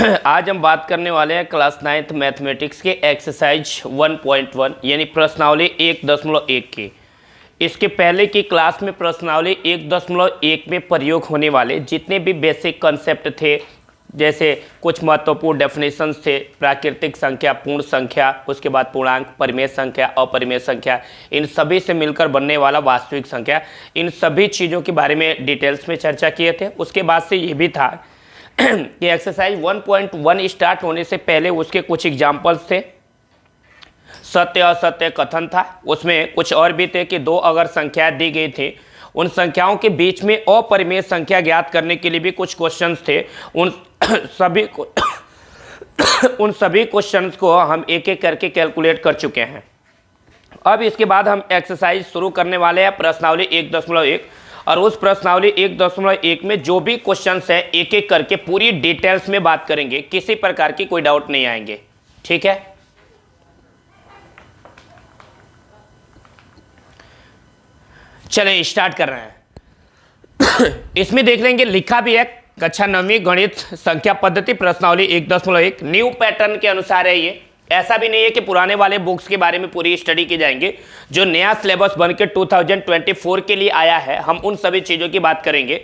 आज हम बात करने वाले हैं क्लास 9th मैथमेटिक्स के एक्सरसाइज 1.1 यानी प्रश्नावली 1.1 की। इसके पहले की क्लास में प्रश्नावली 1.1 में प्रयोग होने वाले जितने भी बेसिक कंसेप्ट थे, जैसे कुछ महत्वपूर्ण डेफिनेशंस थे, प्राकृतिक संख्या, पूर्ण संख्या, उसके बाद पूर्णांक, परिमेय संख्या, अपरिमेय संख्या, इन सभी से मिलकर बनने वाला वास्तविक संख्या, इन सभी चीज़ों के बारे में डिटेल्स में चर्चा किए थे। उसके बाद से ये भी था कि एक्सरसाइज 1.1 स्टार्ट होने से पहले उसके कुछ एग्जाम्पल्स थे, सत्य असत्य कथन था, उसमें कुछ और भी थे कि दो अगर संख्याएं दी गई थी, उन संख्याओं के बीच में अपरिमेय संख्या ज्ञात करने के लिए भी कुछ क्वेश्चंस थे। उन सभी क्वेश्चंस को हम एक एक करके कैलकुलेट कर चुके हैं। अब इसके बाद हम एक्सरसाइज शुरू करने वाले हैं प्रश्नावली 1.1, और उस प्रश्नावली 1.1 में जो भी क्वेश्चंस हैं एक एक करके पूरी डिटेल्स में बात करेंगे, किसी प्रकार की कोई डाउट नहीं आएंगे। ठीक है, चलें स्टार्ट कर रहे हैं। इसमें देख लेंगे, लिखा भी है कक्षा 9वीं गणित संख्या पद्धति प्रश्नावली 1.1 न्यू पैटर्न के अनुसार है। ये ऐसा भी नहीं है कि पुराने वाले बुक्स के बारे में पूरी स्टडी की जाएंगे, जो नया सिलेबस बनकर 2024 के लिए आया है, हम उन सभी चीज़ों की बात करेंगे।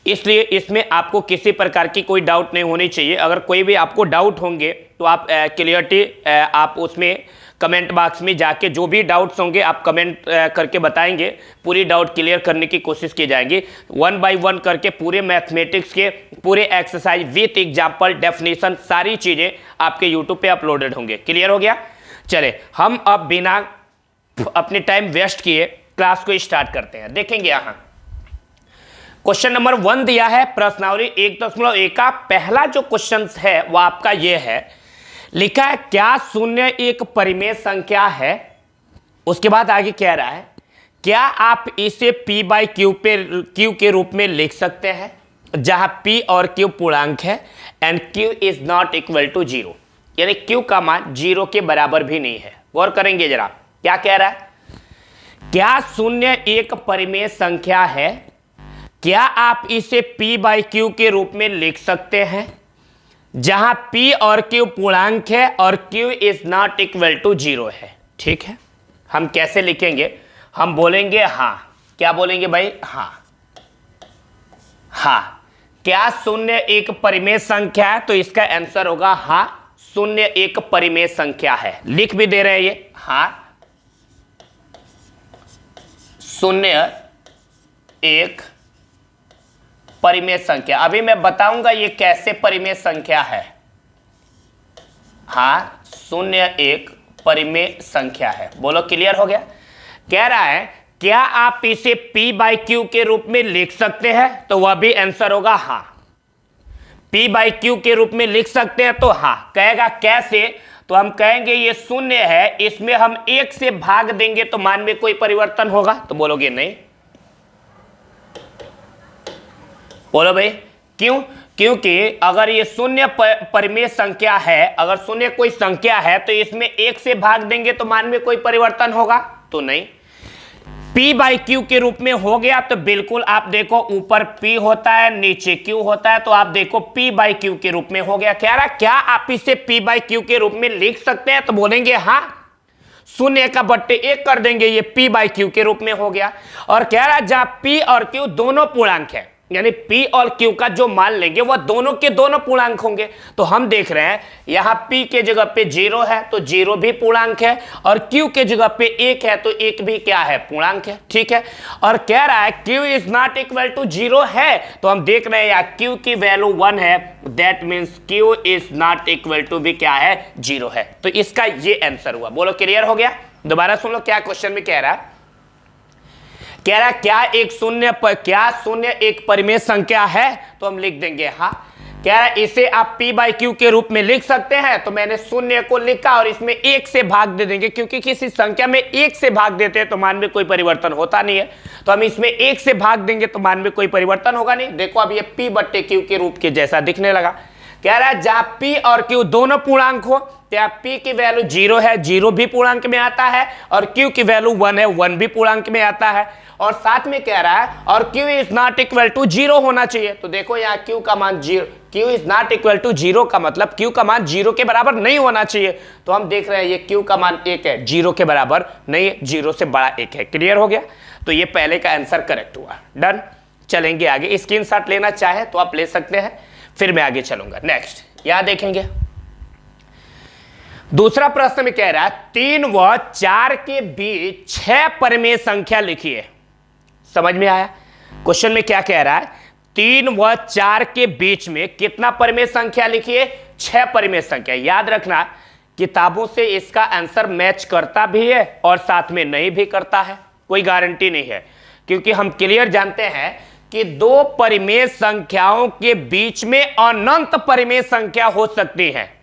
इसलिए इसमें आपको किसी प्रकार की कोई डाउट नहीं होनी चाहिए। अगर कोई भी आपको डाउट होंगे तो आप क्लियरिटी आप उसमें कमेंट बॉक्स में जाके जो भी डाउट्स होंगे आप कमेंट करके बताएंगे, पूरी डाउट क्लियर करने की कोशिश की जाएगी। 1 बाय 1 करके पूरे मैथमेटिक्स के पूरे एक्सरसाइज विथ एग्जाम्पल, डेफिनेशन, सारी चीज़ें आपके यूट्यूब पे अपलोडेड होंगे। क्लियर हो गया? चले हम अब बिना अपने टाइम वेस्ट किए क्लास को स्टार्ट करते हैं। देखेंगे यहाँ क्वेश्चन नंबर 1 दिया है प्रश्नावली 1.1 का। पहला जो क्वेश्चन है वो आपका ये है, लिखा है क्या शून्य एक परिमेय संख्या है। उसके बाद आगे कह रहा है क्या आप इसे p बाई क्यू के रूप में लिख सकते हैं, जहां p और q पूर्णांक है, and q is not equal to 0, यानी q का मान 0 के बराबर भी नहीं है। गौर करेंगे जरा, क्या कह रहा है, क्या शून्य एक परिमेय संख्या है, क्या आप इसे p बाई क्यू के रूप में लिख सकते हैं, जहां p और q पूर्णांक है और q is not equal to 0 है। ठीक है, हम कैसे लिखेंगे, हम बोलेंगे हाँ। क्या बोलेंगे भाई? हाँ। हाँ, क्या शून्य एक परिमेय संख्या है? तो इसका आंसर होगा हाँ, शून्य एक परिमेय संख्या है। लिख भी दे रहे हैं ये, हाँ शून्य एक परिमेय संख्या। अभी मैं बताऊंगा ये कैसे परिमेय संख्या है। हाँ, शून्य एक परिमेय संख्या है। बोलो क्लियर हो गया? कह रहा है क्या आप इसे p बाई क्यू के रूप में लिख सकते हैं, तो वह भी आंसर होगा हाँ। p बाई क्यू के रूप में लिख सकते हैं तो हाँ। कहेगा कैसे, तो हम कहेंगे ये शून्य है, इसमें हम 1 से भाग देंगे तो मान में कोई परिवर्तन होगा, तो बोलोगे नहीं। बोलो भाई क्यों? क्योंकि अगर ये शून्य परिमेय संख्या है, अगर शून्य कोई संख्या है तो इसमें 1 से भाग देंगे तो मान में कोई परिवर्तन होगा, तो नहीं। p बाई क्यू के रूप में हो गया तो बिल्कुल आप देखो ऊपर p होता है नीचे q होता है, तो आप देखो p बाई क्यू के रूप में हो गया। कह रहा क्या आप इसे p बाई क्यू के रूप में लिख सकते हैं, तो बोलेंगे हाँ, शून्य का बट्टे 1 कर देंगे, ये p बाई क्यू के रूप में हो गया। और कह रहा जहाँ p और q दोनों पूर्णांक है, यानी p और q का जो मान लेंगे वह दोनों के दोनों पूर्णांक होंगे। तो हम देख रहे हैं यहाँ p के जगह पे 0 है तो 0 भी पूर्णांक है, और q के जगह पे 1 है तो 1 भी क्या है, पूर्णांक है। ठीक है, और कह रहा है q is not equal to 0 है, तो हम देख रहे हैं यहाँ q की वैल्यू 1 है, that means q is not equal to भी क्या है, 0 है। तो इसका ये आंसर हुआ। बोलो क्लियर हो गया? दोबारा सुन लो क्या क्वेश्चन में कह रहा है। कह रहा क्या शून्य एक परिमेय संख्या है, तो हम लिख देंगे हाँ। कह रहा इसे आप p बाई क्यू के रूप में लिख सकते हैं, तो मैंने शून्य को लिखा और इसमें 1 से भाग दे देंगे, क्योंकि किसी संख्या में 1 से भाग देते हैं तो मान में कोई परिवर्तन होता नहीं है, तो हम इसमें 1 से भाग देंगे तो मान में कोई परिवर्तन होगा नहीं। देखो अब ये p बट्टे क्यू के रूप के जैसा दिखने लगा। कह रहा है जहां पी और क्यू दोनों पूर्णांक हो, तो पी की वैल्यू 0 है, 0 भी पूर्णांक में आता है, और क्यू की वैल्यू 1 है, 1 भी पूर्णांक में आता है। और साथ में कह रहा है और Q is not equal to 0 होना चाहिए। तो देखो यहाँ क्यू का मान 0, Q is not equal to 0 का मतलब क्यू का मान 0 के बराबर नहीं होना चाहिए। तो हम देख रहे हैं ये क्यू का मान 1 है, 0 के बराबर नहीं है, 0 से बड़ा 1 है। क्लियर हो गया? तो ये पहले का आंसर करेक्ट हुआ। डन। चलेंगे आगे, स्क्रीनशॉट लेना चाहे तो आप ले सकते हैं, फिर मैं आगे चलूंगा। नेक्स्ट यहां देखेंगे, दूसरा प्रश्न में कह रहा है 3 व 4 के बीच 6 परिमेय संख्या लिखिए। समझ में आया? क्वेश्चन में क्या कह रहा है, 3 व 4 के बीच में कितना परिमेय संख्या लिखिए? 6 परिमेय संख्या। याद रखना किताबों से इसका आंसर मैच करता भी है और साथ में नहीं भी करता है, कोई गारंटी नहीं है, क्योंकि हम क्लियर जानते हैं कि 2 परिमेय संख्याओं के बीच में अनंत परिमेय संख्या हो सकती है।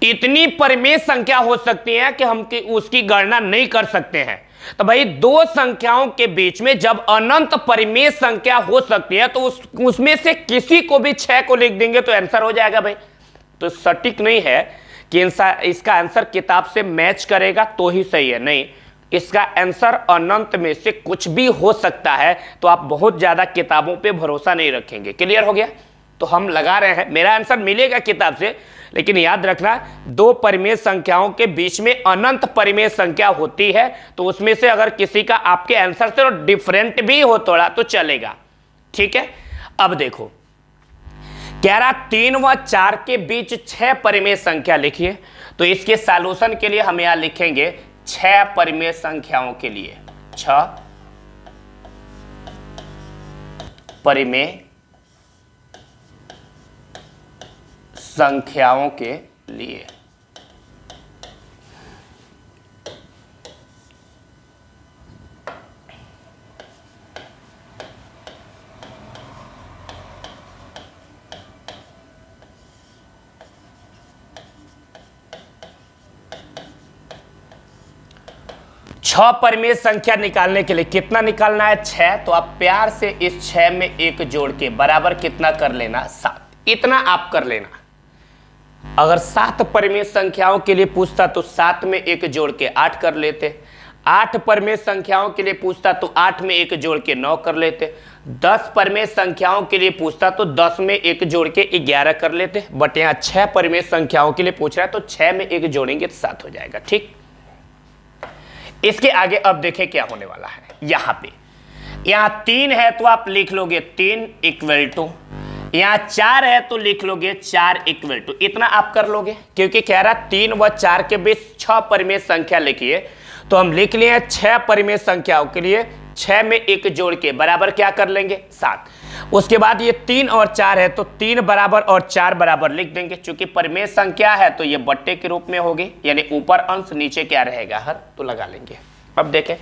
इतनी परिमेय संख्या हो सकती है कि हम उसकी गणना नहीं कर सकते हैं। तो भाई 2 संख्याओं के बीच में जब अनंत परिमेय संख्या हो सकती है तो उसमें से किसी को भी 6 को लिख देंगे तो आंसर हो जाएगा भाई। तो सटीक नहीं है कि इसका आंसर किताब से मैच करेगा तो ही सही है, नहीं, इसका आंसर अनंत में से कुछ भी हो सकता है। तो आप बहुत ज्यादा किताबों पे भरोसा नहीं रखेंगे। क्लियर हो गया? तो हम लगा रहे हैं, मेरा आंसर मिलेगा किताब से, लेकिन याद रखना 2 परिमेय संख्याओं के बीच में अनंत परिमेय संख्या होती है, तो उसमें से अगर किसी का आपके आंसर से डिफरेंट भी हो थोड़ा तो चलेगा। ठीक है, अब देखो कह रहा 3 व 4 के बीच 6 परिमेय संख्या लिखिए। तो इसके सॉल्यूशन के लिए हम यहां लिखेंगे 6 परिमेय संख्याओं के लिए, 6 परिमेय संख्याओं के लिए। छह परिमेय संख्या निकालने के लिए कितना निकालना है? 6। तो आप प्यार से इस 6 में 1 जोड़ के बराबर कितना कर लेना? 7। इतना आप कर लेना। अगर 7 परिमेय संख्याओं के लिए पूछता तो 7 में 1 जोड़ के 8 कर लेते। 8 परिमेय संख्याओं के लिए पूछता तो 8 में 1 जोड़ के 9 कर लेते। 10 परिमेय संख्याओं के लिए पूछता तो 10 में 1 जोड़ के 11 कर लेते। बट यहाँ 6 परिमेय संख्याओं के लिए पूछ रहा है तो 6 में 1 जोड़ेंगे तो 7 हो जाएगा। ठीक, इसके आगे अब देखें क्या होने वाला है। यहां पे यहां 3 है तो आप लिख लोगे 3 इक्वल टू, यहां 4 है तो लिख लोगे 4 इक्वल टू। इतना आप कर लोगे, क्योंकि कह रहा 3 व 4 के बीच 6 परिमेय संख्या लिखिए। तो हम लिख लिए 6 परिमेय संख्याओं के लिए 6 में 1 जोड़ के बराबर क्या कर लेंगे? 7। उसके बाद ये 3 और 4 है तो 3 बराबर और 4 बराबर लिख देंगे। चूंकि परिमेय संख्या है तो ये बट्टे के रूप में होगी, यानी ऊपर अंश नीचे क्या रहेगा? हर। तो लगा लेंगे। अब देखें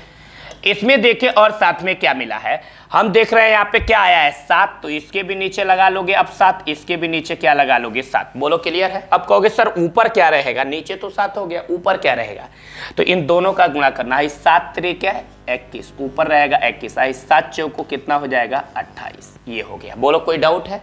इसमें, देखें और साथ में क्या मिला है। हम देख रहे हैं यहाँ पे क्या आया है? 7। तो इसके भी नीचे लगा लोगे अब 7, इसके भी नीचे क्या लगा लोगे? 7। बोलो क्लियर है? अब कहोगे सर ऊपर क्या रहेगा? नीचे तो 7 हो गया, ऊपर क्या रहेगा? तो इन दोनों का गुणा करना है। 7 3 क्या है? 21। ऊपर रहेगा 21। 7 चौको कितना हो जाएगा? 28। ये हो गया। बोलो कोई डाउट है?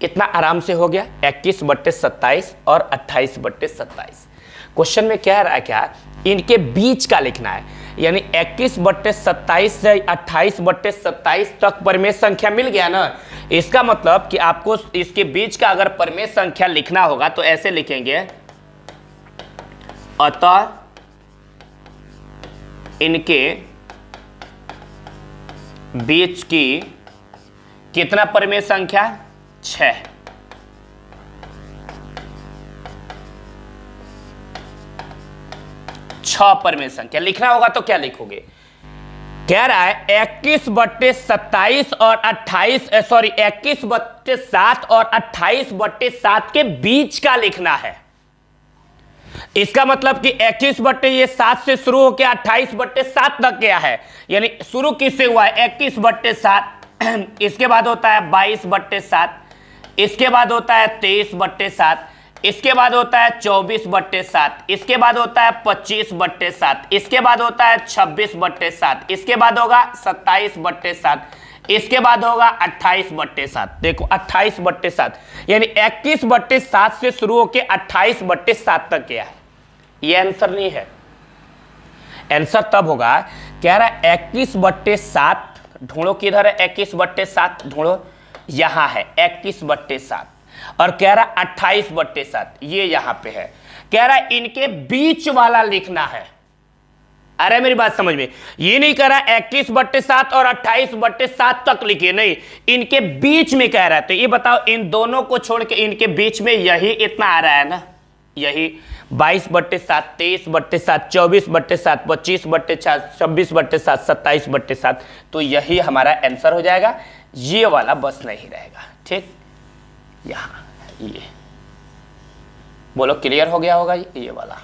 इतना आराम से हो गया। 21/27 और 28/27। क्वेश्चन में कह रहा है क्या? इनके बीच का लिखना है, यानी 21/27 से 28/27 तक परिमेय संख्या मिल गया ना। इसका मतलब कि आपको इसके बीच का अगर परिमेय संख्या लिखना होगा तो ऐसे लिखेंगे, अतः इनके बीच की कितना परिमेय संख्या? 6। परिमेय संख्या लिखना होगा तो क्या लिखोगे? कह रहा है 21/27 और 21/7 और 28/7 के बीच का लिखना है। इसका मतलब कि 21/7 से शुरू होकर 28/7 तक गया है, यानी शुरू किससे हुआ है? 21/7। इसके बाद होता है 22/7, इसके बाद होता है 23/7, इसके बाद होता है 24/7, इसके बाद होता है 25/7, इसके बाद होता है 26/7, इसके बाद होगा 27/7, इसके बाद होगा 28/7। देखो 28/7 यानी 21/7 से शुरू होकर 28/7 तक क्या है, ये आंसर नहीं है। आंसर तब होगा, कह रहा है 21/7 ढूंढो, किधर है 21/7 ढूंढो, यहां है 21/7 और कह रहा 28/7 ये यहां पे है। कह रहा है इनके बीच वाला लिखना है। अरे मेरी बात समझ में, ये नहीं कह रहा 21/7 और 28/7 तक लिखिए, नहीं, इनके बीच में कह रहा है। तो ये बताओ इन दोनों को छोड़ के इनके बीच में यही इतना आ रहा है ना, यही 22/7, 23/7, 24/7, 25/7, 26/7, 27/7। तो यही हमारा आंसर हो जाएगा, ये वाला बस नहीं रहेगा। ठीक, यहां ये बोलो, क्लियर हो गया होगा ये वाला।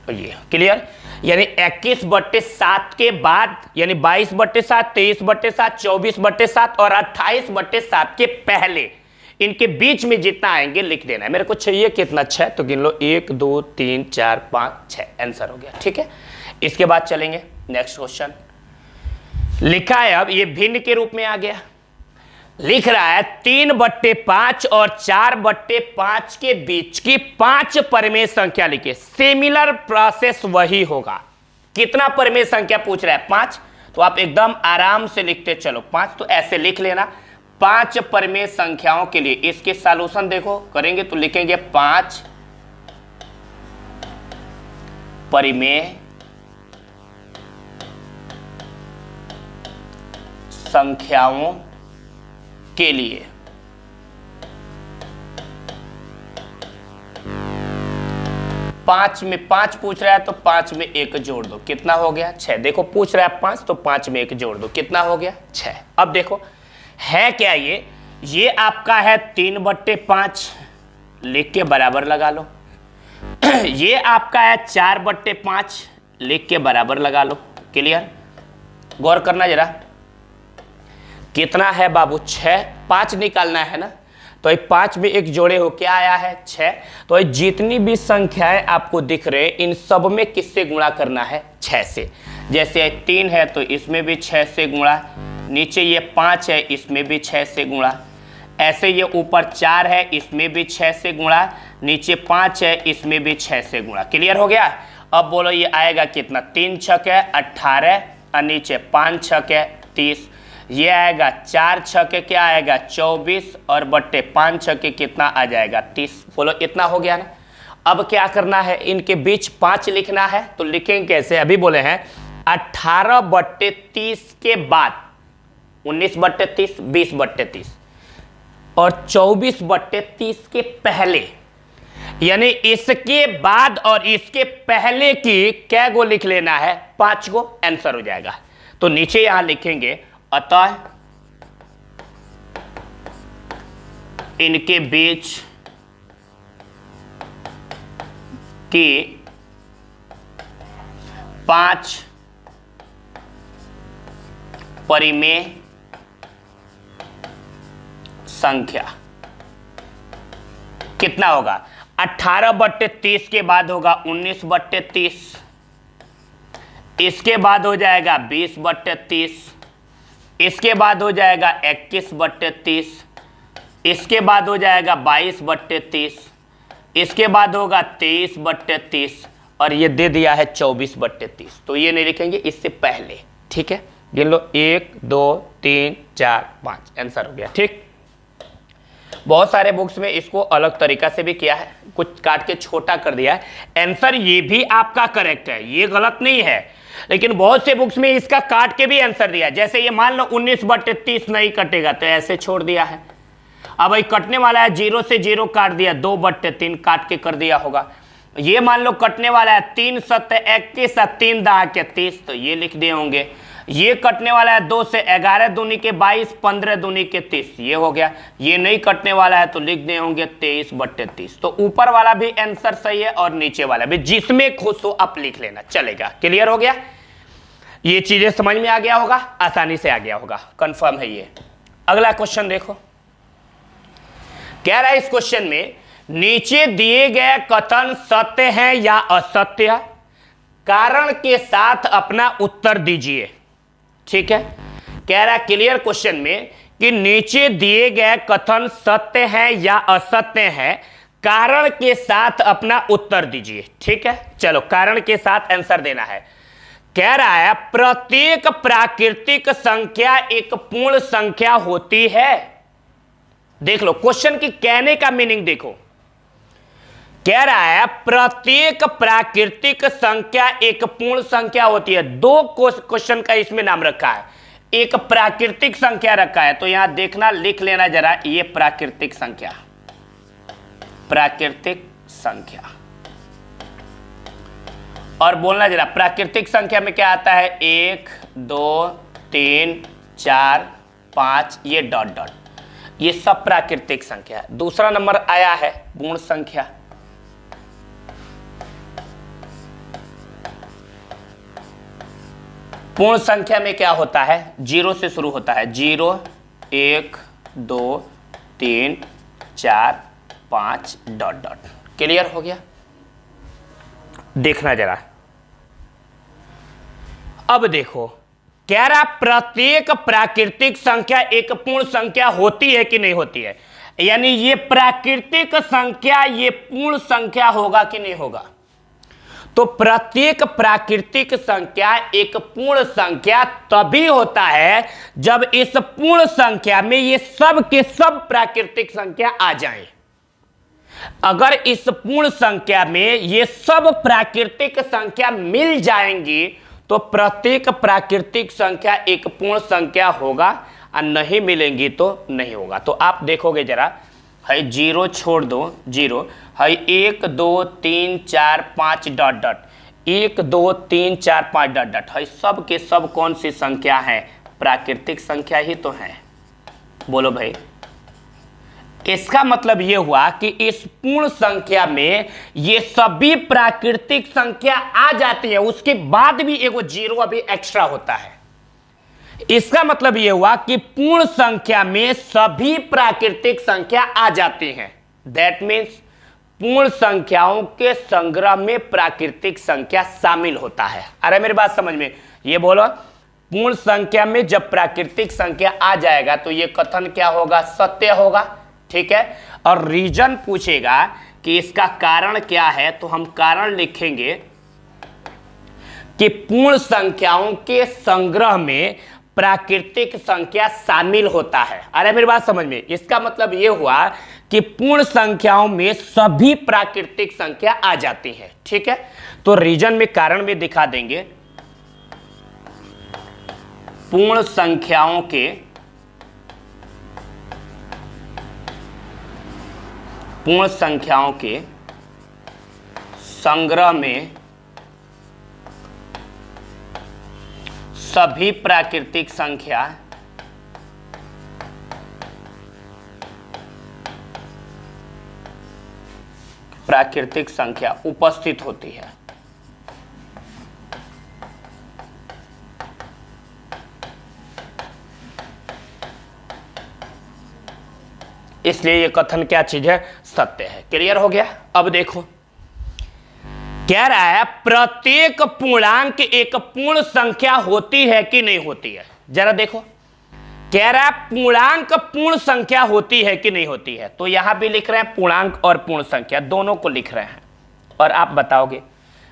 ये क्लियर, यानी 21/7 के बाद यानी 22/7, 23/7, 24/7 और 28/7 के पहले इनके बीच में जितना आएंगे लिख देना है। मेरे को चाहिए कितना, 6, तो गिन लो 1 2 3 4 5 6, आंसर हो गया। ठीक है, इसके बाद चलेंगे नेक्स्ट क्वेश्चन। लिखा है, अब ये भिन्न के रूप में आ गया, लिख रहा है 3/5 और 4/5 के बीच की 5 परिमेय संख्या लिखे। सिमिलर प्रोसेस वही होगा। कितना परिमेय संख्या पूछ रहा है, 5, तो आप एकदम आराम से लिखते चलो 5, तो ऐसे लिख लेना 5 परिमेय संख्याओं के लिए। इसके सॉल्यूशन देखो करेंगे तो लिखेंगे 5 परिमेय संख्याओं के लिए। पांच में 5 पूछ रहा है तो 5 में 1 जोड़ दो, कितना हो गया 6। देखो पूछ रहा है 5 तो 5 में 1 जोड़ दो, कितना हो गया 6। अब देखो है क्या, ये आपका है 3/5, लिख के बराबर लगा लो। ये आपका है 4/5, लिख के बराबर लगा लो। क्लियर, गौर करना जरा, कितना है बाबू 6, 5 निकालना है ना, तो 5 में 1 जोड़े हो क्या आया है 6। तो जितनी भी संख्याएं आपको दिख रहे हैं इन सब में किससे गुणा करना है, 6 से। जैसे 3 है तो इसमें भी 6 से गुणा, नीचे ये 5 है इसमें भी 6 से गुणा, ऐसे ये ऊपर 4 है इसमें भी 6 से गुणा, नीचे 5 है इसमें भी 6 से गुणा। क्लियर हो गया। अब बोलो ये आएगा कितना, 3 छक है 18 और नीचे 5 छक है 30, ये आएगा 4 छके क्या आएगा 24 और बट्टे 5 छके कितना आ जाएगा 30। बोलो इतना हो गया ना। अब क्या करना है, इनके बीच 5 लिखना है, तो लिखेंगे कैसे, अभी बोले हैं 18/30 के बाद 19/30, 20/30 और 24/30 के पहले, यानी इसके बाद और इसके पहले की क्या गो लिख लेना है, 5 गो, आंसर हो जाएगा। तो नीचे यहां लिखेंगे अतः इनके बीच की 5 परिमेय संख्या कितना होगा, 18/30 के बाद होगा 19/30, इसके बाद हो जाएगा 20/30, इसके बाद हो जाएगा 21/30, इसके बाद हो जाएगा 22/30, इसके बाद होगा 23/30 और ये दे दिया है 24/30। तो ये नहीं लिखेंगे, इससे पहले। ठीक है, गिन लो 1 2 3 4 5, आंसर हो गया। ठीक, बहुत सारे बुक्स में इसको अलग तरीका से भी किया है, कुछ काट के छोटा कर दिया है। आंसर ये भी आपका करेक्ट है, ये गलत नहीं है, लेकिन बहुत से बुक्स में इसका काट के भी आंसर दिया। जैसे ये मान लो 19/30 नहीं कटेगा तो ऐसे छोड़ दिया है। अब भाई कटने वाला है 0 से 0 काट दिया, 2/3 काट के कर दिया होगा। ये मान लो कटने वाला है 3 7 21 3 10 के 30, तो ये लिख दिए होंगे। ये कटने वाला है 2 से 11 दूनी के 22, 15 दूनी के 30, ये हो गया। ये नहीं कटने वाला है तो लिख दिए होंगे 23/30। तो ऊपर वाला भी आंसर सही है और नीचे वाला भी, जिसमें खुश हो आप लिख लेना, चलेगा। क्लियर हो गया, ये चीजें समझ में आ गया होगा, आसानी से आ गया होगा, कंफर्म है ये। अगला क्वेश्चन देखो, कह रहा है इस क्वेश्चन में नीचे दिए गए कथन सत्य है या असत्य, कारण के साथ अपना उत्तर दीजिए। ठीक है, कह रहा है क्लियर क्वेश्चन में कि नीचे दिए गए कथन सत्य है या असत्य है, कारण के साथ अपना उत्तर दीजिए। ठीक है, चलो कारण के साथ आंसर देना है। कह रहा है प्रत्येक प्राकृतिक संख्या एक पूर्ण संख्या होती है। देख लो क्वेश्चन की कहने का मीनिंग देखो, कह रहा है प्रत्येक प्राकृतिक संख्या एक पूर्ण संख्या होती है। दो क्वेश्चन का इसमें नाम रखा है, एक प्राकृतिक संख्या रखा है, तो यहां देखना, लिख लेना जरा, ये प्राकृतिक संख्या, प्राकृतिक संख्या, और बोलना जरा प्राकृतिक संख्या में क्या आता है, 1 2 3 4 5, ये डॉट डॉट, ये सब प्राकृतिक संख्या है। दूसरा नंबर आया है पूर्ण संख्या, पूर्ण संख्या में क्या होता है, 0 से शुरू होता है, 0 1 2 3 4 5 डॉट डॉट। क्लियर हो गया, देखना जरा। अब देखो, कह रहा प्रत्येक प्राकृतिक संख्या एक पूर्ण संख्या होती है कि नहीं होती है, यानी ये प्राकृतिक संख्या ये पूर्ण संख्या होगा कि नहीं होगा। तो प्रत्येक प्राकृतिक संख्या एक पूर्ण संख्या तभी होता है जब इस पूर्ण संख्या में ये सब के सब प्राकृतिक संख्या आ जाएं। अगर इस पूर्ण संख्या में ये सब प्राकृतिक संख्या मिल जाएंगी तो प्रत्येक प्राकृतिक संख्या एक पूर्ण संख्या होगा, और नहीं मिलेंगी तो नहीं होगा। तो आप देखोगे जरा, है 0 छोड़ दो 0, है 1 2 3 4 5 डॉट डॉट, 1 2 3 4 5 डॉट डॉट, है सब के सब कौन सी संख्या है, प्राकृतिक संख्या ही तो है। बोलो भाई, इसका मतलब यह हुआ कि इस पूर्ण संख्या में ये सभी प्राकृतिक संख्या आ जाती है, उसके बाद भी एगो 0 अभी एक्स्ट्रा होता है। इसका मतलब यह हुआ कि पूर्ण संख्या में सभी प्राकृतिक संख्या आ जाती हैं। दैट मीन्स पूर्ण संख्याओं के संग्रह में प्राकृतिक संख्या शामिल होता है। अरे मेरी बात समझ में, ये बोलो, पूर्ण संख्या में जब प्राकृतिक संख्या आ जाएगा तो ये कथन क्या होगा, सत्य होगा। ठीक है, और रीजन पूछेगा कि इसका कारण क्या है, तो हम कारण लिखेंगे कि पूर्ण संख्याओं के संग्रह में प्राकृतिक संख्या शामिल होता है। अरे मेरी बात समझ में, इसका मतलब यह हुआ कि पूर्ण संख्याओं में सभी प्राकृतिक संख्या आ जाती है। ठीक है, तो रीजन में कारण में दिखा देंगे, पूर्ण संख्याओं के संग्रह में सभी प्राकृतिक संख्या उपस्थित होती है। इसलिए ये कथन क्या चीज है, सत्य है। क्लियर हो गया। अब देखो, कह रहा है प्रत्येक पूर्णांक एक पूर्ण संख्या होती है कि नहीं होती है। जरा देखो, कह रहा है पूर्णांक पूर्ण संख्या होती है कि नहीं होती है। तो यहां भी लिख रहे हैं पूर्णांक और पूर्ण संख्या दोनों को लिख रहे हैं, और आप बताओगे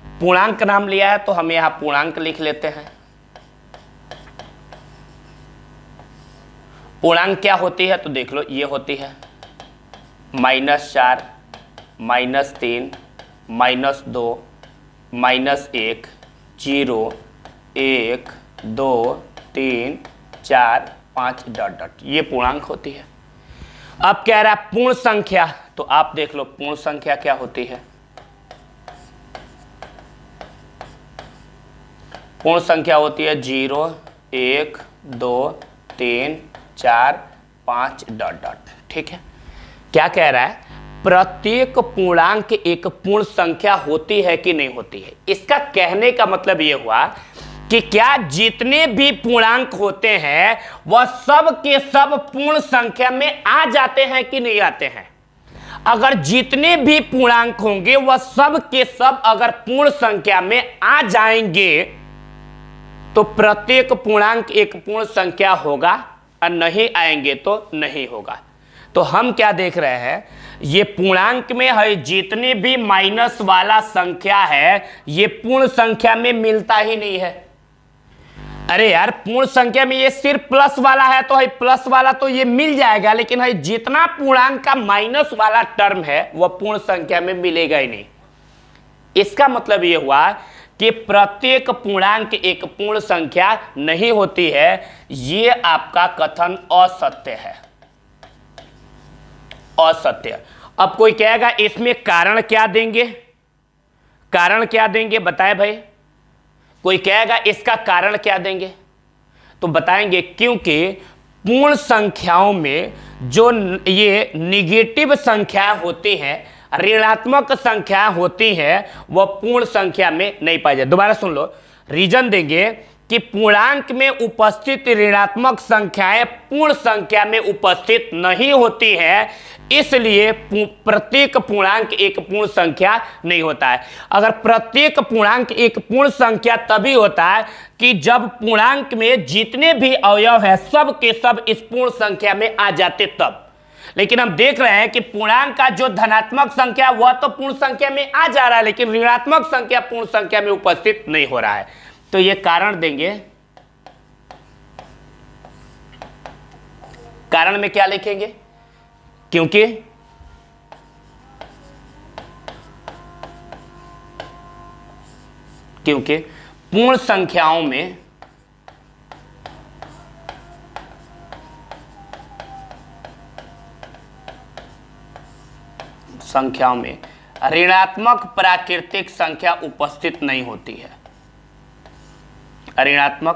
पूर्णांक नाम लिया है तो हम यहां पूर्णांक लिख लेते हैं। पूर्णांक क्या होती है तो देख लो, ये होती है -4 -3 -2 -1 0 1 2 3 4 5 डॉट डॉट, ये पूर्णांक होती है। अब कह रहा है पूर्ण संख्या, तो आप देख लो पूर्ण संख्या क्या होती है। पूर्ण संख्या होती है 0 1 2 3 4 5 डॉट डॉट। ठीक है, क्या कह रहा है, प्रत्येक पूर्णांक एक पूर्ण संख्या होती है कि नहीं होती है। इसका कहने का मतलब यह हुआ कि क्या जितने भी पूर्णांक होते हैं वह सब के सब पूर्ण संख्या में आ जाते हैं कि नहीं आते हैं। अगर जितने भी पूर्णांक होंगे वह सब के सब अगर पूर्ण संख्या में आ जाएंगे तो प्रत्येक पूर्णांक एक पूर्ण संख्या होगा और नहीं आएंगे तो नहीं होगा। तो हम क्या देख रहे हैं, ये पूर्णांक में है जितने भी माइनस वाला संख्या है ये पूर्ण संख्या में मिलता ही नहीं है। अरे यार पूर्ण संख्या में ये सिर्फ प्लस वाला है तो है प्लस वाला तो ये मिल जाएगा, लेकिन है जितना पूर्णांक का माइनस वाला टर्म है वह पूर्ण संख्या में मिलेगा ही नहीं। इसका मतलब ये हुआ कि प्रत्येक पूर्णांक एक पूर्ण संख्या नहीं होती है। ये आपका कथन असत्य है, असत्य। अब कोई कहेगा इसमें कारण क्या देंगे, कारण क्या देंगे बताए भाई। कोई कहेगा इसका कारण क्या देंगे, तो बताएंगे क्योंकि पूर्ण संख्याओं में जो ये निगेटिव संख्या होती हैं, ऋणात्मक संख्या होती है, वह पूर्ण संख्या में नहीं पाई जाती। दोबारा सुन लो, रीजन देंगे कि पूर्णांक में उपस्थित ऋणात्मक संख्याएं पूर्ण संख्या में उपस्थित नहीं होती है, इसलिए प्रत्येक पूर्णांक एक पूर्ण संख्या नहीं होता है। अगर प्रत्येक पूर्णांक एक पूर्ण संख्या तभी होता है कि जब पूर्णांक में जितने भी अवयव है सब के सब इस पूर्ण संख्या में आ जाते तब। लेकिन हम देख रहे हैं कि पूर्णांक का जो धनात्मक संख्या वह तो पूर्ण संख्या में आ जा रहा है, लेकिन ऋणात्मक संख्या पूर्ण संख्या में उपस्थित नहीं हो रहा है। तो ये कारण देंगे। कारण में क्या लिखेंगे, क्योंकि पूर्ण संख्याओं में ऋणात्मक प्राकृतिक संख्या उपस्थित नहीं होती है। ऋणात्मक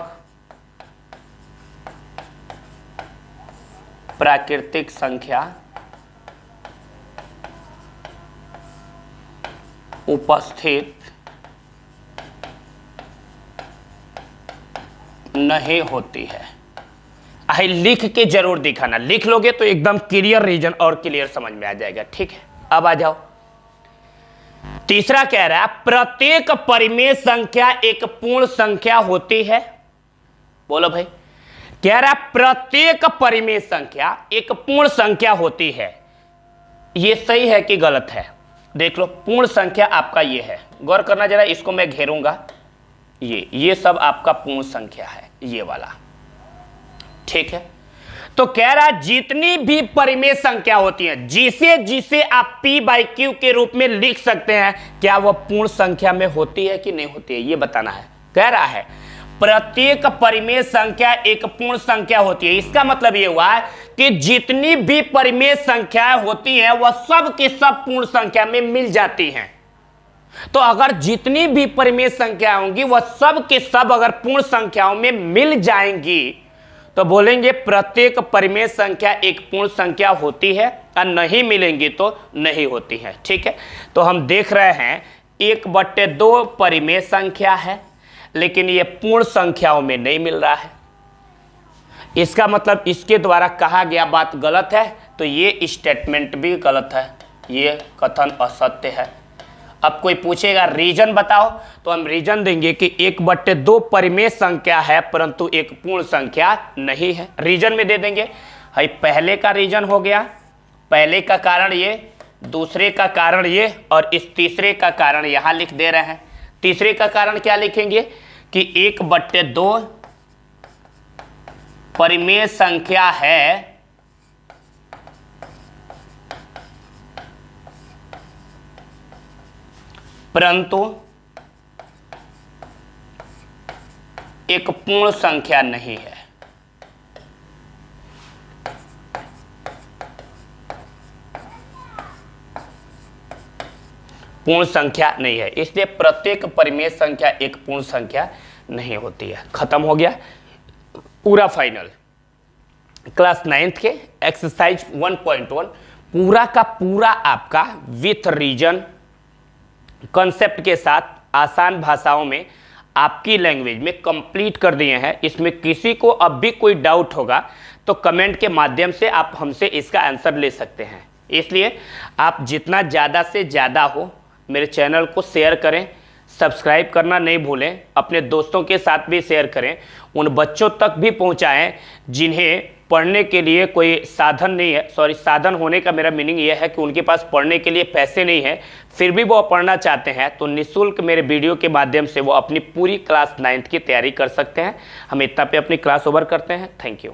प्राकृतिक संख्या उपस्थित नहीं होती है। आइए लिख के जरूर दिखाना, लिख लोगे तो एकदम क्लियर रीजन और क्लियर समझ में आ जाएगा। ठीक है, अब आ जाओ। तीसरा कह रहा है प्रत्येक परिमेय संख्या एक पूर्ण संख्या होती है। बोलो भाई, कह रहा है प्रत्येक परिमेय संख्या एक पूर्ण संख्या होती है। ये सही है कि गलत है? देख लो, पूर्ण संख्या आपका ये है, गौर करना जरा, इसको मैं घेरूंगा, ये सब आपका पूर्ण संख्या है, ये वाला। ठीक है, तो कह रहा है जितनी भी परिमेय संख्या होती है, जिसे आप p/q के रूप में लिख सकते हैं, क्या वह पूर्ण संख्या में होती है कि नहीं होती है, ये बताना है। कह रहा है प्रत्येक परिमेय संख्या एक पूर्ण संख्या होती है। इसका मतलब यह हुआ है कि जितनी भी परिमेय संख्याएं होती हैं वह सब के सब पूर्ण संख्या में मिल जाती हैं। तो अगर जितनी भी परिमेय संख्या होंगी वह सब के सब अगर पूर्ण संख्याओं में मिल जाएंगी तो बोलेंगे प्रत्येक परिमेय संख्या एक पूर्ण संख्या होती है, और नहीं मिलेंगी तो नहीं होती है। ठीक है, तो हम देख रहे हैं 1/2 परिमेय संख्या है, लेकिन ये पूर्ण संख्याओं में नहीं मिल रहा है। इसका मतलब इसके द्वारा कहा गया बात गलत है, तो ये स्टेटमेंट भी गलत है, ये कथन असत्य है। अब कोई पूछेगा रीजन बताओ, तो हम रीजन देंगे कि 1/2 परिमेय संख्या है परंतु एक पूर्ण संख्या नहीं है। रीजन में दे देंगे, भाई पहले का रीजन हो गया, पहले का कारण ये, दूसरे का कारण ये, और इस तीसरे का कारण यहां लिख दे रहे हैं। तीसरे का कारण क्या लिखेंगे कि 1/2 परिमेय संख्या है परंतु एक पूर्ण संख्या नहीं है। पूर्ण संख्या नहीं है, इसलिए प्रत्येक परिमेय संख्या एक पूर्ण संख्या नहीं होती है। खत्म हो गया पूरा फाइनल। क्लास 9th के एक्सरसाइज 1.1 पूरा का पूरा आपका विथ रीजन कॉन्सेप्ट के साथ आसान भाषाओं में आपकी लैंग्वेज में कंप्लीट कर दिए हैं। इसमें किसी को अब भी कोई डाउट होगा तो कमेंट के माध्यम से आप हमसे इसका आंसर ले सकते हैं। इसलिए आप जितना ज़्यादा से ज़्यादा हो मेरे चैनल को शेयर करें, सब्सक्राइब करना नहीं भूलें, अपने दोस्तों के साथ भी शेयर करें, उन बच्चों तक भी पहुंचाएं जिन्हें पढ़ने के लिए कोई साधन नहीं है। साधन होने का मेरा मीनिंग यह है कि उनके पास पढ़ने के लिए पैसे नहीं है, फिर भी वो पढ़ना चाहते हैं, तो निःशुल्क मेरे वीडियो के माध्यम से वो अपनी पूरी क्लास 9th की तैयारी कर सकते हैं। हम इतना पे अपनी क्लास ओवर करते हैं। Thank you.